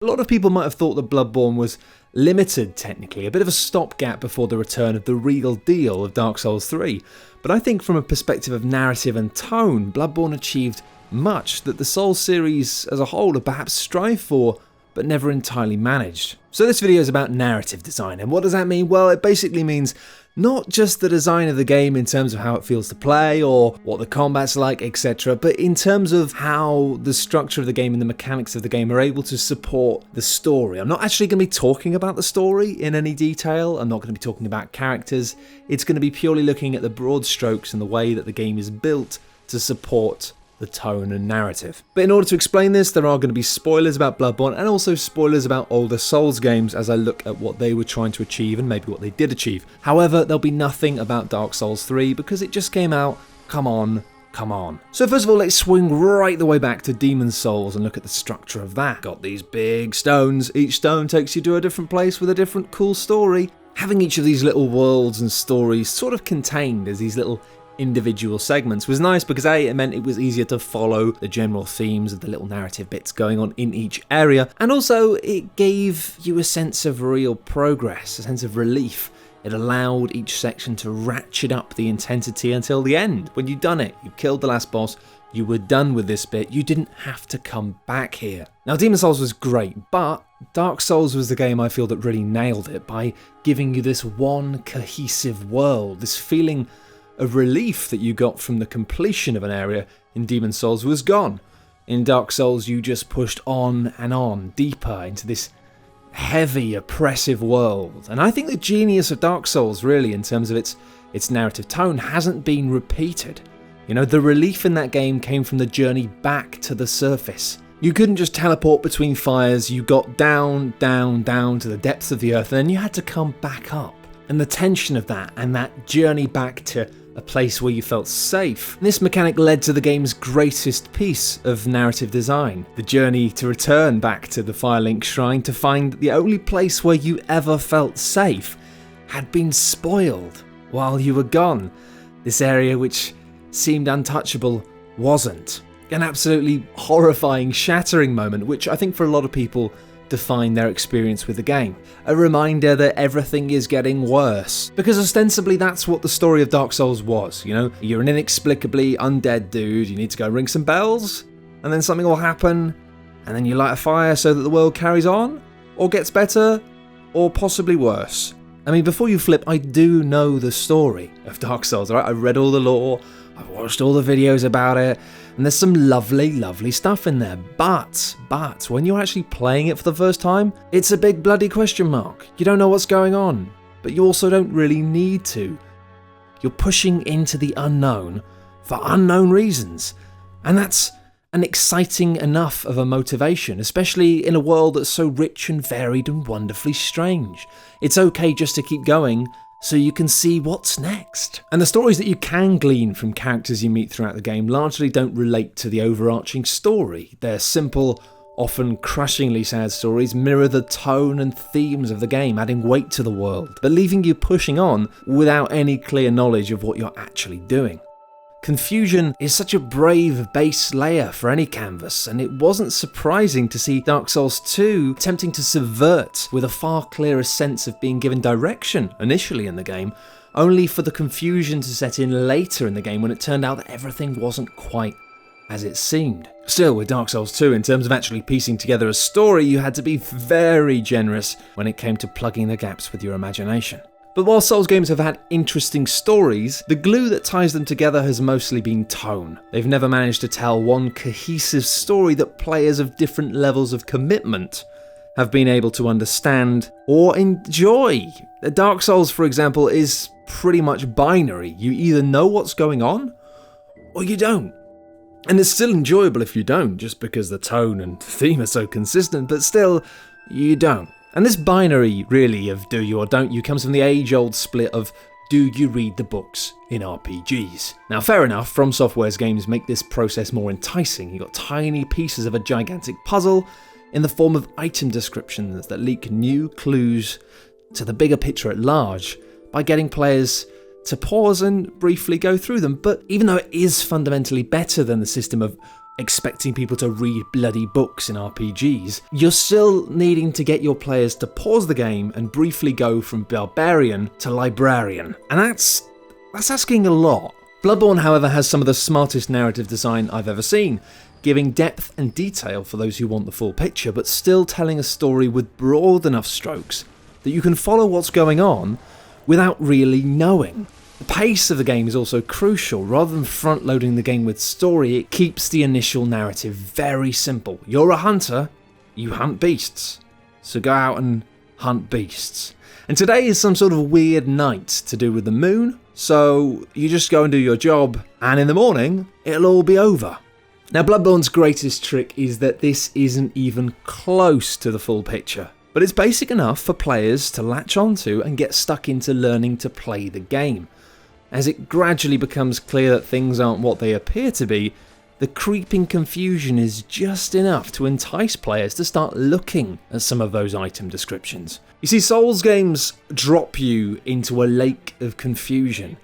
A lot of people might have thought that Bloodborne was limited technically, a bit of a stopgap before the return of the real deal of Dark Souls 3, but I think from a perspective of narrative and tone, Bloodborne achieved much that the Souls series as a whole have perhaps strived for, but never entirely managed. So this video is about narrative design, and what does that mean? Well, it basically means not just the design of the game in terms of how it feels to play or what the combat's like, etc., but in terms of how the structure of the game and the mechanics of the game are able to support the story. I'm not actually going to be talking about the story in any detail, I'm not going to be talking about characters, it's going to be purely looking at the broad strokes and the way that the game is built to support the tone and narrative. But in order to explain this, there are going to be spoilers about Bloodborne and also spoilers about older Souls games as I look at what they were trying to achieve and maybe what they did achieve. However, there'll be nothing about Dark Souls 3 because it just came out. Come on. So first of all, let's swing right the way back to Demon's Souls and look at the structure of that. Got these big stones, each stone takes you to a different place with a different cool story. Having each of these little worlds and stories sort of contained as these little individual segments was nice because A, it meant it was easier to follow the general themes of the little narrative bits going on in each area, and also it gave you a sense of real progress, a sense of relief. It allowed each section to ratchet up the intensity until the end. When you'd done it, you killed the last boss, you were done with this bit, you didn't have to come back here. Now Demon's Souls was great, but Dark Souls was the game I feel that really nailed it by giving you this one cohesive world, this feeling of relief that you got from the completion of an area in Demon's Souls was gone. In Dark Souls, you just pushed on and on, deeper into this heavy, oppressive world. And I think the genius of Dark Souls, really, in terms of its narrative tone, hasn't been repeated. You know, the relief in that game came from the journey back to the surface. You couldn't just teleport between fires, you got down to the depths of the earth, and then you had to come back up. And the tension of that, and that journey back to a place where you felt safe. This mechanic led to the game's greatest piece of narrative design, the journey to return back to the Firelink Shrine to find that the only place where you ever felt safe had been spoiled while you were gone. This area which seemed untouchable wasn't. An absolutely horrifying, shattering moment, which I think for a lot of people define their experience with the game. A reminder that everything is getting worse. Because ostensibly that's what the story of Dark Souls was, you know? You're an inexplicably undead dude, you need to go ring some bells, and then something will happen, and then you light a fire so that the world carries on, or gets better, or possibly worse. I mean, before you flip, I do know the story of Dark Souls, right? I read all the lore, I've watched all the videos about it, and there's some lovely stuff in there, but when you're actually playing it for the first time, it's a big bloody question mark. You don't know what's going on, but you also don't really need to. You're pushing into the unknown for unknown reasons, and that's an exciting enough of a motivation, especially in a world that's so rich and varied and wonderfully strange. It's okay just to keep going, so you can see what's next. And the stories that you can glean from characters you meet throughout the game largely don't relate to the overarching story. Their simple, often crushingly sad stories mirror the tone and themes of the game, adding weight to the world, but leaving you pushing on without any clear knowledge of what you're actually doing. Confusion is such a brave base layer for any canvas, and it wasn't surprising to see Dark Souls 2 attempting to subvert with a far clearer sense of being given direction initially in the game, only for the confusion to set in later in the game when it turned out that everything wasn't quite as it seemed. Still, with Dark Souls 2, in terms of actually piecing together a story, you had to be very generous when it came to plugging the gaps with your imagination. But while Souls games have had interesting stories, the glue that ties them together has mostly been tone. They've never managed to tell one cohesive story that players of different levels of commitment have been able to understand or enjoy. Dark Souls, for example, is pretty much binary. You either know what's going on, or you don't. And it's still enjoyable if you don't, just because the tone and theme are so consistent, but still, you don't. And this binary, really, of do you or don't you, comes from the age-old split of do you read the books in RPGs? Now, fair enough, From Software's games make this process more enticing. You've got tiny pieces of a gigantic puzzle in the form of item descriptions that leak new clues to the bigger picture at large by getting players to pause and briefly go through them. But even though it is fundamentally better than the system of expecting people to read bloody books in RPGs, you're still needing to get your players to pause the game and briefly go from barbarian to librarian. And that's asking a lot. Bloodborne, however, has some of the smartest narrative design I've ever seen, giving depth and detail for those who want the full picture, but still telling a story with broad enough strokes that you can follow what's going on without really knowing. The pace of the game is also crucial. Rather than front-loading the game with story, it keeps the initial narrative very simple. You're a hunter, you hunt beasts, so go out and hunt beasts. And today is some sort of weird night to do with the moon, so you just go and do your job, and in the morning, it'll all be over. Now, Bloodborne's greatest trick is that this isn't even close to the full picture, but it's basic enough for players to latch onto and get stuck into learning to play the game. As it gradually becomes clear that things aren't what they appear to be, the creeping confusion is just enough to entice players to start looking at some of those item descriptions. You see, Souls games drop you into a lake of confusion,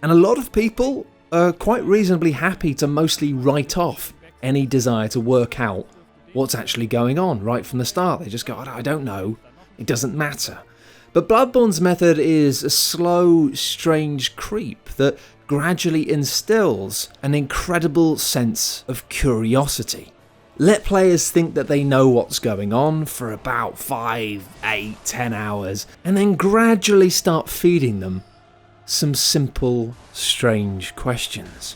and a lot of people are quite reasonably happy to mostly write off any desire to work out what's actually going on right from the start. They just go, I don't know, it doesn't matter. But Bloodborne's method is a slow, strange creep that gradually instills an incredible sense of curiosity. Let players think that they know what's going on for about 5, 8, 10 hours, and then gradually start feeding them some simple, strange questions.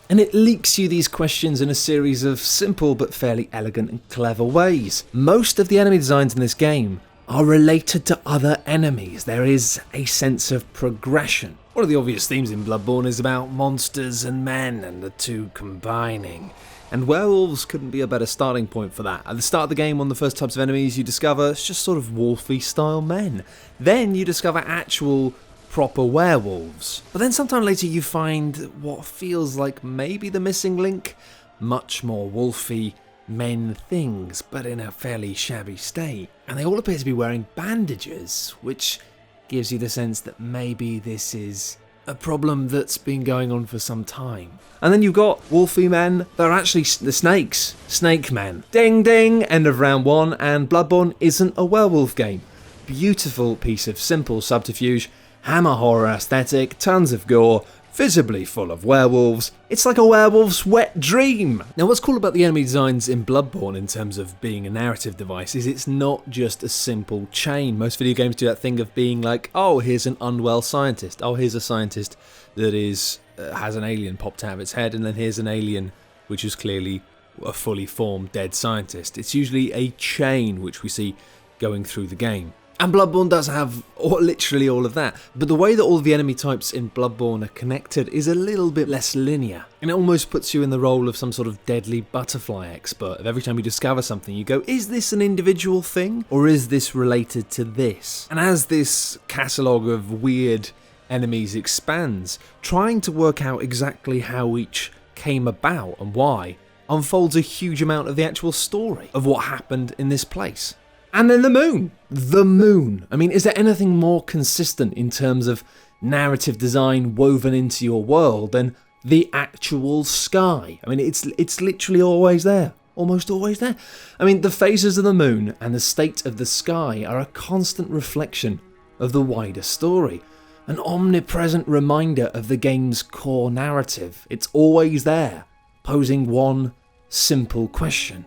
And it leaks you these questions in a series of simple but fairly elegant and clever ways. Most of the enemy designs in this game are related to other enemies. There is a sense of progression. One of the obvious themes in Bloodborne is about monsters and men and the two combining. And werewolves couldn't be a better starting point for that. At the start of the game, one of the first types of enemies you discover is just sort of wolfy style men. Then you discover actual proper werewolves. But then sometime later you find what feels like maybe the missing link, much more wolfy men things, but in a fairly shabby state. And they all appear to be wearing bandages, which gives you the sense that maybe this is a problem that's been going on for some time. And then you've got wolfy men. They're actually the snakes. Snake men. Ding ding, end of round 1, and Bloodborne isn't a werewolf game. Beautiful piece of simple subterfuge, hammer horror aesthetic, tons of gore, visibly full of werewolves. It's like a werewolf's wet dream. Now, what's cool about the enemy designs in Bloodborne in terms of being a narrative device is it's not just a simple chain. Most video games do that thing of being like, oh, here's an unwell scientist. Oh, here's a scientist that has an alien popped out of its head, and then here's an alien which is clearly a fully formed dead scientist. It's usually a chain which we see going through the game. And Bloodborne does have literally all of that, but the way that all of the enemy types in Bloodborne are connected is a little bit less linear, and it almost puts you in the role of some sort of deadly butterfly expert. Of every time you discover something, you go, is this an individual thing, or is this related to this? And as this catalogue of weird enemies expands, trying to work out exactly how each came about and why unfolds a huge amount of the actual story of what happened in this place. And then the moon. The moon. I mean, is there anything more consistent in terms of narrative design woven into your world than the actual sky? I mean, it's literally always there. Almost always there. I mean, the phases of the moon and the state of the sky are a constant reflection of the wider story. An omnipresent reminder of the game's core narrative. It's always there, posing one simple question.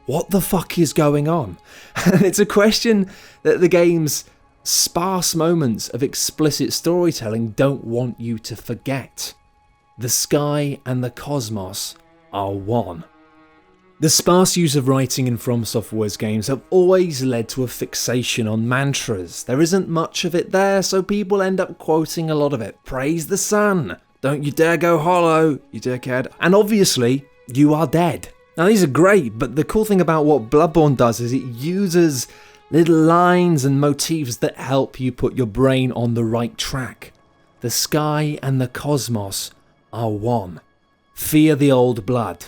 What the fuck is going on? And it's a question that the game's sparse moments of explicit storytelling don't want you to forget. The sky and the cosmos are one. The sparse use of writing in From Software's games have always led to a fixation on mantras. There isn't much of it there, so people end up quoting a lot of it. Praise the sun. Don't you dare go hollow, you dickhead. And obviously, you are dead. Now, these are great, but the cool thing about what Bloodborne does is it uses little lines and motifs that help you put your brain on the right track. The sky and the cosmos are one. Fear the old blood.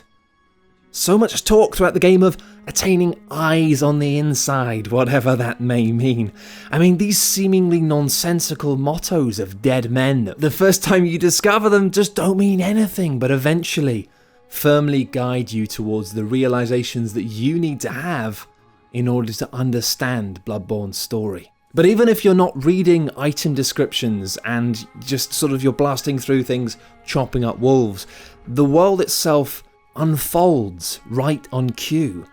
So much talk throughout the game of attaining eyes on the inside, whatever that may mean. I mean, these seemingly nonsensical mottos of dead men, the first time you discover them just don't mean anything, but eventually, firmly guide you towards the realizations that you need to have in order to understand Bloodborne's story. But even if you're not reading item descriptions and just sort of you're blasting through things, chopping up wolves, the world itself unfolds right on cue.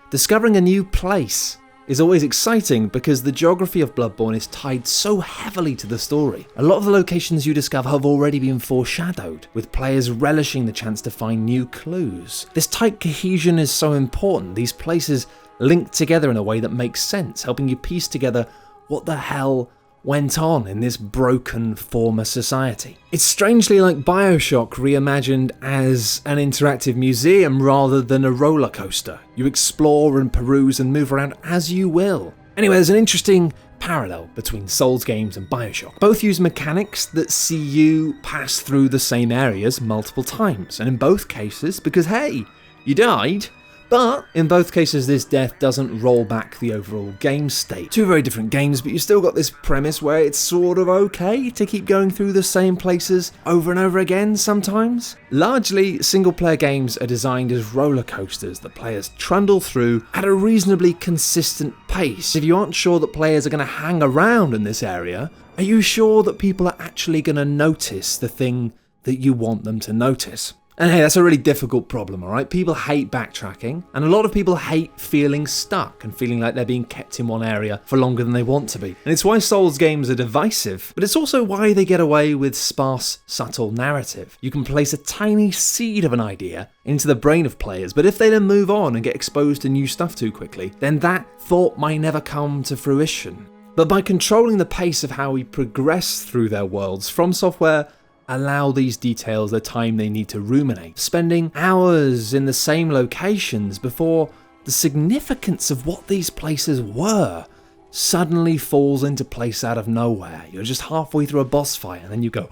Discovering a new place is always exciting because the geography of Bloodborne is tied so heavily to the story. A lot of the locations you discover have already been foreshadowed, with players relishing the chance to find new clues. This tight cohesion is so important. These places link together in a way that makes sense, helping you piece together what the hell went on in this broken former society. It's strangely like BioShock reimagined as an interactive museum rather than a roller coaster. You explore and peruse and move around as you will. Anyway, there's an interesting parallel between Souls games and BioShock. Both use mechanics that see you pass through the same areas multiple times, and in both cases, because hey, you died, but in both cases this death doesn't roll back the overall game state. Two very different games, but you still got this premise where it's sort of okay to keep going through the same places over and over again sometimes. Largely, single player games are designed as roller coasters that players trundle through at a reasonably consistent pace. If you aren't sure that players are going to hang around in this area, are you sure that people are actually going to notice the thing that you want them to notice? And hey, that's a really difficult problem, alright? People hate backtracking, and a lot of people hate feeling stuck and feeling like they're being kept in one area for longer than they want to be. And it's why Souls games are divisive, but it's also why they get away with sparse, subtle narrative. You can place a tiny seed of an idea into the brain of players, but if they then move on and get exposed to new stuff too quickly, then that thought might never come to fruition. But by controlling the pace of how we progress through their worlds, From Software allow these details the time they need to ruminate, spending hours in the same locations before the significance of what these places were suddenly falls into place out of nowhere. You're just halfway through a boss fight and then you go,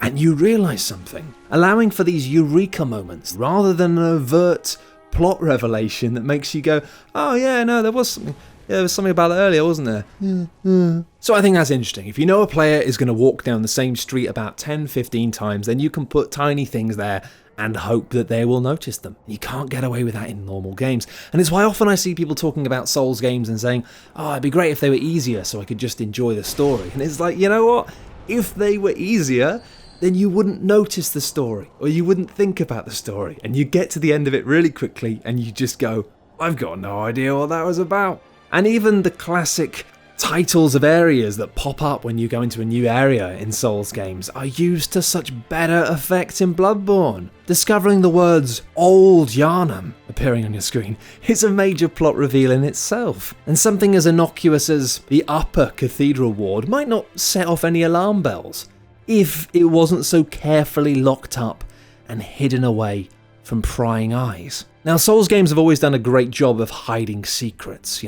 and you realise something, allowing for these eureka moments rather than an overt plot revelation that makes you go, oh yeah, no, there was something. Yeah, there was something about it earlier, wasn't there? So I think that's interesting. If you know a player is going to walk down the same street about 10-15 times, then you can put tiny things there and hope that they will notice them. You can't get away with that in normal games. And it's why often I see people talking about Souls games and saying, oh, it'd be great if they were easier so I could just enjoy the story. And it's like, you know what? If they were easier, then you wouldn't notice the story, or you wouldn't think about the story. And you get to the end of it really quickly and you just go, I've got no idea what that was about. And even the classic titles of areas that pop up when you go into a new area in Souls games are used to such better effect in Bloodborne. Discovering the words Old Yharnam appearing on your screen is a major plot reveal in itself, and something as innocuous as the upper cathedral ward might not set off any alarm bells if it wasn't so carefully locked up and hidden away from prying eyes. Now, Souls games have always done a great job of hiding secrets,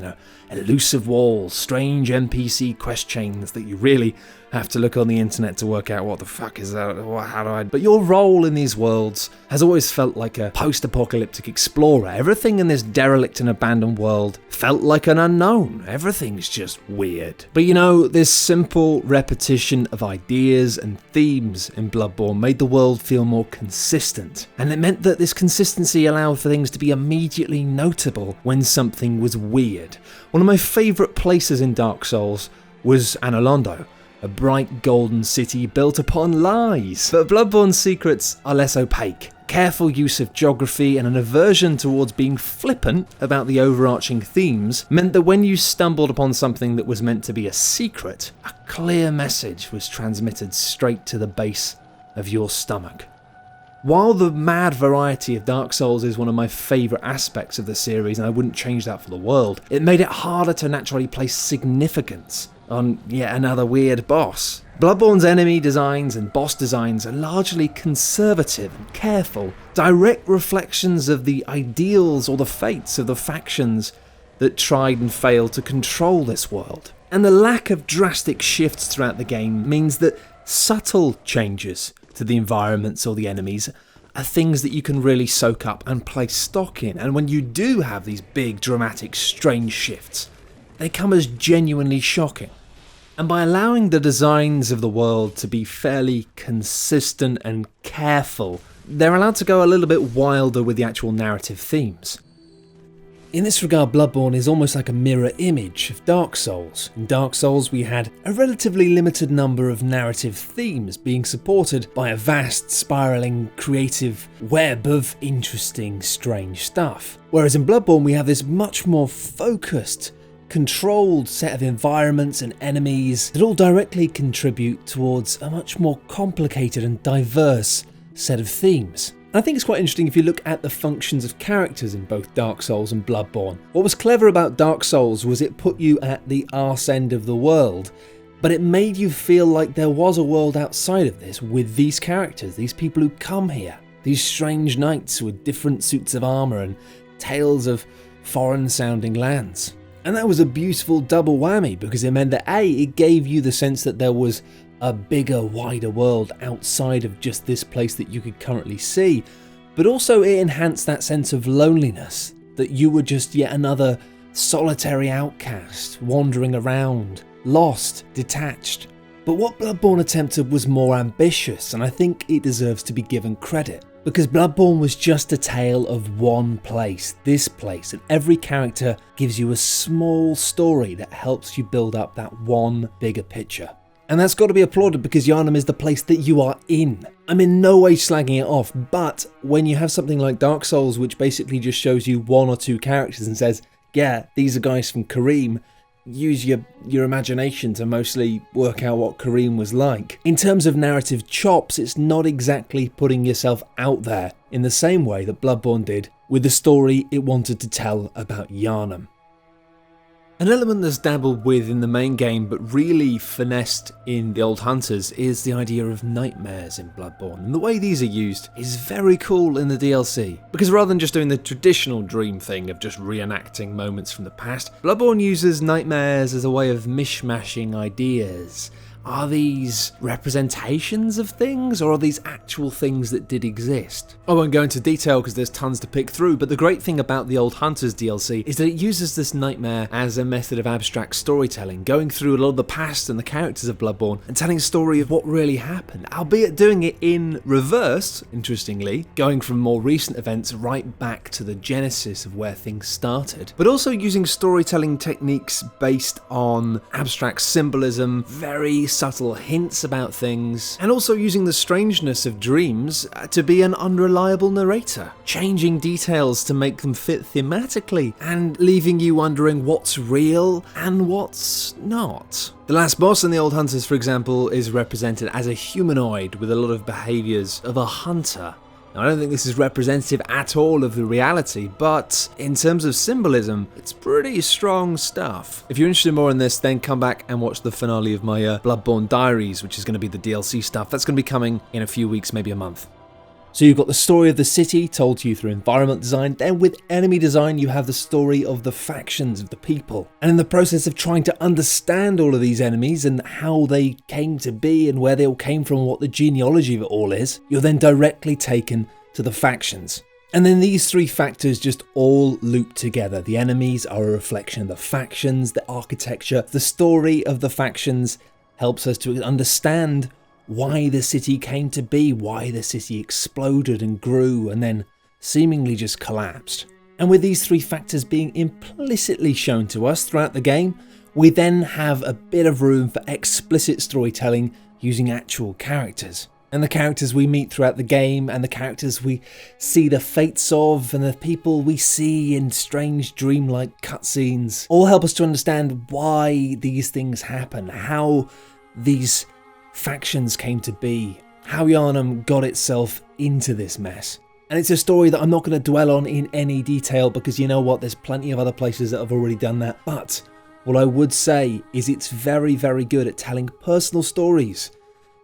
elusive walls, strange NPC quest chains that you really have to look on the internet to work out what the fuck is that, how do I... But your role in these worlds has always felt like a post-apocalyptic explorer. Everything in this derelict and abandoned world felt like an unknown. Everything's just weird. But this simple repetition of ideas and themes in Bloodborne made the world feel more consistent. And it meant that this consistency allowed for things to be immediately notable when something was weird. One of my favourite places in Dark Souls was Londo, a bright golden city built upon lies. But Bloodborne's secrets are less opaque. Careful use of geography and an aversion towards being flippant about the overarching themes meant that when you stumbled upon something that was meant to be a secret, a clear message was transmitted straight to the base of your stomach. While the mad variety of Dark Souls is one of my favourite aspects of the series, and I wouldn't change that for the world, it made it harder to naturally place significance on yet another weird boss. Bloodborne's enemy designs and boss designs are largely conservative and careful, direct reflections of the ideals or the fates of the factions that tried and failed to control this world. And the lack of drastic shifts throughout the game means that subtle changes to the environments or the enemies are things that you can really soak up and place stock in. And when you do have these big, dramatic, strange shifts, they come as genuinely shocking. And by allowing the designs of the world to be fairly consistent and careful they're allowed to go a little bit wilder with the actual narrative themes. In this regard, Bloodborne is almost like a mirror image of Dark Souls. In Dark Souls, we had a relatively limited number of narrative themes being supported by a vast, spiralling, creative web of interesting, strange stuff. Whereas in Bloodborne, we have this much more focused, controlled set of environments and enemies that all directly contribute towards a much more complicated and diverse set of themes. I think it's quite interesting if you look at the functions of characters in both Dark Souls and Bloodborne. What was clever about Dark Souls was it put you at the arse end of the world, but it made you feel like there was a world outside of this with these characters, these people who come here, these strange knights with different suits of armour and tales of foreign-sounding lands. And that was a beautiful double whammy because it meant that A, it gave you the sense that there was a bigger, wider world outside of just this place that you could currently see, but also it enhanced that sense of loneliness, that you were just yet another solitary outcast, wandering around, lost, detached. But what Bloodborne attempted was more ambitious, and I think it deserves to be given credit, because Bloodborne was just a tale of one place, this place, and every character gives you a small story that helps you build up that one bigger picture. And that's got to be applauded because Yharnam is the place that you are in. I'm in no way slagging it off, but when you have something like Dark Souls, which basically just shows you one or two characters and says, yeah, these are guys from Kareem, use your imagination to mostly work out what Kareem was like. In terms of narrative chops, it's not exactly putting yourself out there in the same way that Bloodborne did with the story it wanted to tell about Yharnam. An element that's dabbled with in the main game but really finessed in the Old Hunters is the idea of nightmares in Bloodborne, and the way these are used is very cool in the DLC, because rather than just doing the traditional dream thing of just reenacting moments from the past, Bloodborne uses nightmares as a way of mishmashing ideas. Are these representations of things, or are these actual things that did exist? I won't go into detail because there's tons to pick through, but the great thing about the Old Hunters DLC is that it uses this nightmare as a method of abstract storytelling, going through a lot of the past and the characters of Bloodborne and telling a story of what really happened, albeit doing it in reverse, interestingly, going from more recent events right back to the genesis of where things started, but also using storytelling techniques based on abstract symbolism, very subtle hints about things, and also using the strangeness of dreams to be an unreliable narrator, changing details to make them fit thematically, and leaving you wondering what's real and what's not. The last boss in the Old Hunters, for example, is represented as a humanoid with a lot of behaviours of a hunter. Now, I don't think this is representative at all of the reality, but in terms of symbolism, it's pretty strong stuff. If you're interested more in this, then come back and watch the finale of my Bloodborne Diaries, which is going to be the DLC stuff. That's going to be coming in a few weeks, maybe a month. So you've got the story of the city told to you through environment design, then with enemy design you have the story of the factions of the people. And in the process of trying to understand all of these enemies and how they came to be and where they all came from and what the genealogy of it all is, you're then directly taken to the factions. And then these three factors just all loop together. The enemies are a reflection of the factions, the architecture, the story of the factions helps us to understand why the city came to be, why the city exploded and grew and then seemingly just collapsed. And with these three factors being implicitly shown to us throughout the game, we then have a bit of room for explicit storytelling using actual characters. And the characters we meet throughout the game and the characters we see the fates of and the people we see in strange dreamlike cutscenes all help us to understand why these things happen, how these factions came to be, how Yharnam got itself into this mess. And it's a story that I'm not going to dwell on in any detail because you know what, there's plenty of other places that have already done that. But what I would say is it's very, very good at telling personal stories.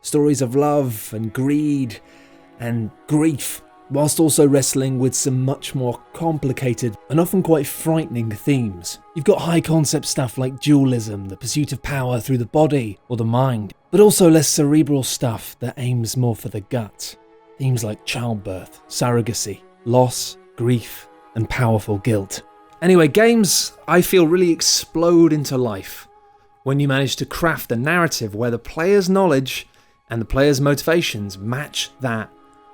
Stories of love and greed and grief, whilst also wrestling with some much more complicated and often quite frightening themes. You've got high concept stuff like dualism, the pursuit of power through the body or the mind, but also less cerebral stuff that aims more for the gut. Themes like childbirth, surrogacy, loss, grief, and powerful guilt. Anyway, games, I feel, really explode into life when you manage to craft a narrative where the player's knowledge and the player's motivations match that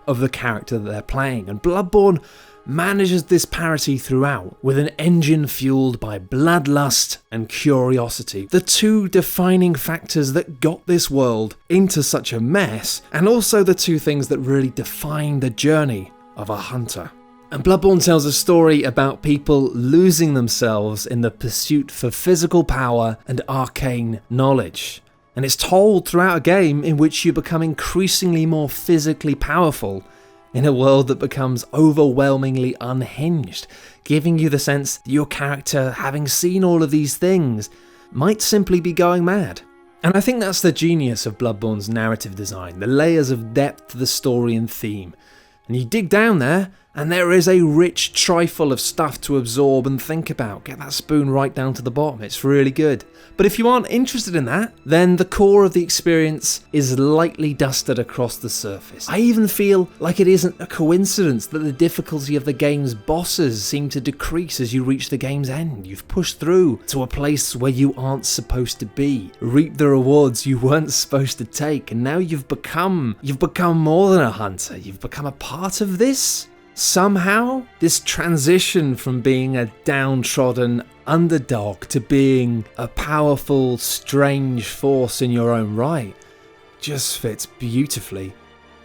of the character that they're playing. And Bloodborne manages this parity throughout, with an engine fueled by bloodlust and curiosity, the two defining factors that got this world into such a mess, and also the two things that really define the journey of a hunter. And Bloodborne tells a story about people losing themselves in the pursuit for physical power and arcane knowledge. And it's told throughout a game in which you become increasingly more physically powerful in a world that becomes overwhelmingly unhinged, giving you the sense that your character, having seen all of these things, might simply be going mad. And I think that's the genius of Bloodborne's narrative design, the layers of depth to the story and theme. And you dig down there, and there is a rich trifle of stuff to absorb and think about. Get that spoon right down to the bottom, it's really good. But if you aren't interested in that, then the core of the experience is lightly dusted across the surface. I even feel like it isn't a coincidence that the difficulty of the game's bosses seem to decrease as you reach the game's end. You've pushed through to a place where you aren't supposed to be, reaped the rewards you weren't supposed to take, and now you've become more than a hunter. You've become a part of this. Somehow, this transition from being a downtrodden underdog to being a powerful, strange force in your own right just fits beautifully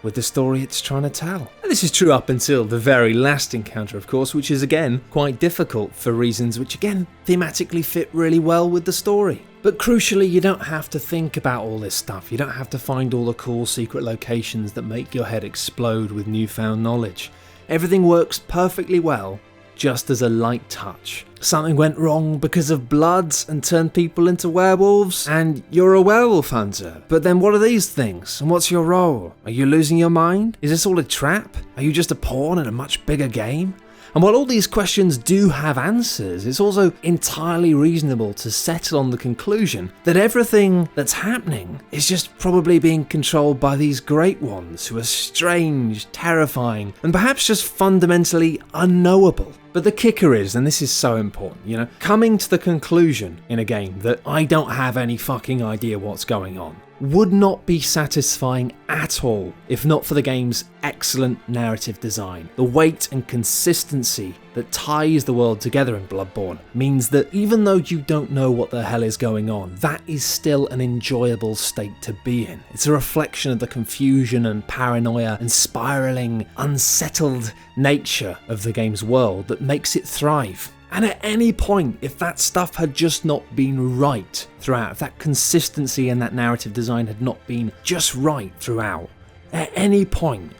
with the story it's trying to tell. And this is true up until the very last encounter, of course, which is again quite difficult for reasons which again thematically fit really well with the story. But crucially, you don't have to think about all this stuff. You don't have to find all the cool secret locations that make your head explode with newfound knowledge. Everything works perfectly well, just as a light touch. Something went wrong because of bloods and turned people into werewolves, and you're a werewolf hunter. But then what are these things? And what's your role? Are you losing your mind? Is this all a trap? Are you just a pawn in a much bigger game? And while all these questions do have answers, it's also entirely reasonable to settle on the conclusion that everything that's happening is just probably being controlled by these great ones who are strange, terrifying, and perhaps just fundamentally unknowable. But the kicker is, and this is so important, coming to the conclusion in a game that I don't have any fucking idea what's going on would not be satisfying at all if not for the game's excellent narrative design. The weight and consistency that ties the world together in Bloodborne means that even though you don't know what the hell is going on, that is still an enjoyable state to be in. It's a reflection of the confusion and paranoia and spiraling, unsettled nature of the game's world that makes it thrive. And at any point, if that stuff had just not been right throughout, if that consistency and that narrative design had not been just right throughout, at any point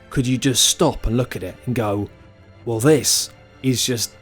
could you just stop and look at it and go, well, this is just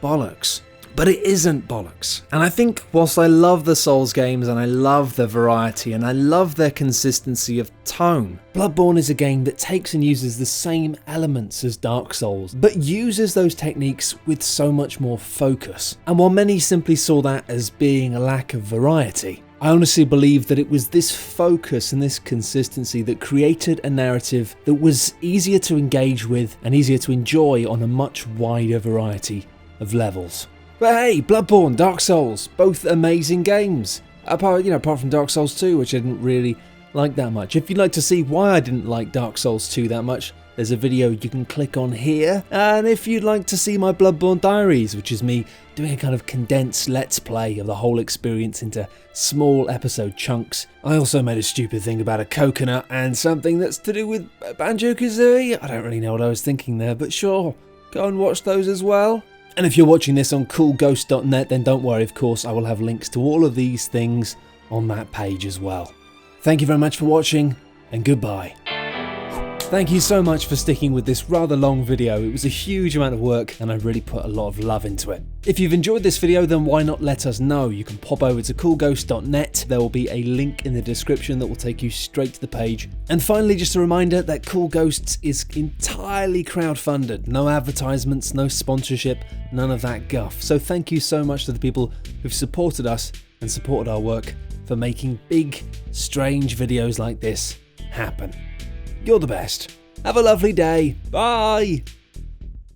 bollocks. But it isn't bollocks. And I think whilst I love the Souls games and I love their variety and I love their consistency of tone, Bloodborne is a game that takes and uses the same elements as Dark Souls, but uses those techniques with so much more focus. And while many simply saw that as being a lack of variety, I honestly believe that it was this focus and this consistency that created a narrative that was easier to engage with and easier to enjoy on a much wider variety of levels. But hey, Bloodborne, Dark Souls, both amazing games. Apart from Dark Souls 2, which I didn't really like that much. If you'd like to see why I didn't like Dark Souls 2 that much, there's a video you can click on here. And if you'd like to see my Bloodborne Diaries, which is me doing a kind of condensed let's play of the whole experience into small episode chunks. I also made a stupid thing about a coconut and something that's to do with Banjo-Kazooie. I don't really know what I was thinking there, but sure, go and watch those as well. And if you're watching this on coolghost.net, then don't worry, of course, I will have links to all of these things on that page as well. Thank you very much for watching, and goodbye. Thank you so much for sticking with this rather long video. It was a huge amount of work and I really put a lot of love into it. If you've enjoyed this video, then why not let us know? You can pop over to coolghost.net. There will be a link in the description that will take you straight to the page. And finally, just a reminder that Cool Ghosts is entirely crowdfunded. No advertisements, no sponsorship, none of that guff. So thank you so much to the people who've supported us and supported our work for making big, strange videos like this happen. You're the best. Have a lovely day. Bye.